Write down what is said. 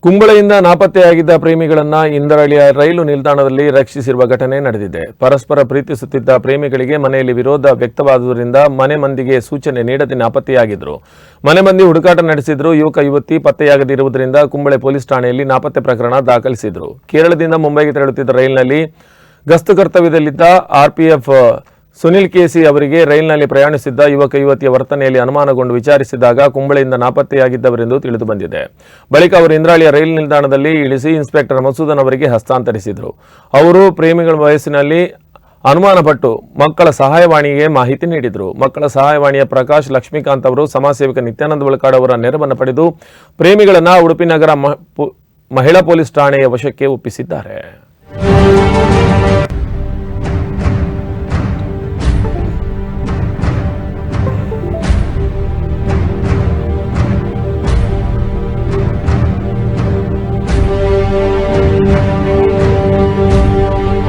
ಕುಂಬಳೆಯಿಂದ ನಾಪತ್ತೆಯಾಗಿದ್ದ ಪ್ರೇಮಿಗಳನ್ನ ಇಂದ್ರಳ್ಳಿಯ ರೈಲು ನಿಲ್ದಾಣದಲ್ಲಿ ರಕ್ಷಿಸಿರುವ ಘಟನೆ ನಡೆದಿದೆ. ಪರಸ್ಪರ ಪ್ರೀತಿಸುತ್ತಿದ್ದ ಪ್ರೇಮಿಗಳಿಗೆ ಮನೆಯಲ್ಲಿ ವಿರೋಧ ವ್ಯಕ್ತವಾದುದರಿಂದ ಮನೆ ಮಂದಿಗೆ ಸೂಚನೆ ನೀಡದೆ ನಾಪತ್ತೆಯಾಗಿದ್ದರು. ಮನೆ ಮಂದಿ ಹುಡುಕಾಟ ನಡೆಸಿದ್ರು. ಯುವಕ ಯುವತಿ ಪತ್ತೆಯಾಗದಿರುವುದರಿಂದ ಕುಂಬಳೆ ಪೊಲೀಸ್ ಠಾಣೆಯಲ್ಲಿ ನಾಪತ್ತೆ ಪ್ರಕರಣ ದಾಖಲಿಸಿದ್ರು. ಕೇರಳದಿಂದ ಮುಂಬೈಗೆ ತೆರಳುತ್ತಿದ್ದ ರೈಲಿನಲ್ಲಿ ಗಸ್ತು ಕರ್ತವ್ಯದಲ್ಲಿದ್ದ ಆರ್ಪಿಎಫ್ ಸುನಿಲ್ ಕೆಸಿ ಅವರಿಗೆ ರೈಲಿನಲ್ಲಿ ಪ್ರಯಾಣಿಸಿದ್ದ ಯುವಕ ಯುವತಿಯ ವರ್ತನೆಯಲ್ಲಿ ಅನುಮಾನಗೊಂಡು ವಿಚಾರಿಸಿದಾಗ ಕುಂಬಳೆಯಿಂದ ನಾಪತ್ತೆಯಾಗಿದ್ದವರೆಂದು ತಿಳಿದು ಬಂದಿದೆ. ಬಳಿಕ ಅವರು ಇಂದ್ರಾಳಿಯ ರೈಲು ನಿಲ್ದಾಣದಲ್ಲಿ ಇಳಿಸಿ ಇನ್ಸ್ಪೆಕ್ಟರ್ ಮಸೂದನ್ ಅವರಿಗೆ ಹಸ್ತಾಂತರಿಸಿದರು. ಅವರು ಪ್ರೇಮಿಗಳ ವಯಸ್ಸಿನಲ್ಲಿ ಅನುಮಾನಪಟ್ಟು ಮಕ್ಕಳ ಸಹಾಯವಾಣಿಗೆ ಮಾಹಿತಿ ನೀಡಿದರು. ಮಕ್ಕಳ ಸಹಾಯವಾಣಿಯ ಪ್ರಕಾಶ್ ಲಕ್ಷ್ಮೀಕಾಂತ್ ಅವರು ಸಮಾಜಸೇವಕ ನಿತ್ಯಾನಂದ ಬಳಕಾಡ್ ಅವರ ನೆರವನ್ನು ಪಡೆದು ಪ್ರೇಮಿಗಳನ್ನು ಉಡುಪಿ ನಗರ ಮಹಿಳಾ ಪೊಲೀಸ್ ಠಾಣೆಯ ವಶಕ್ಕೆ ಒಪ್ಪಿಸಿದ್ದಾರೆ.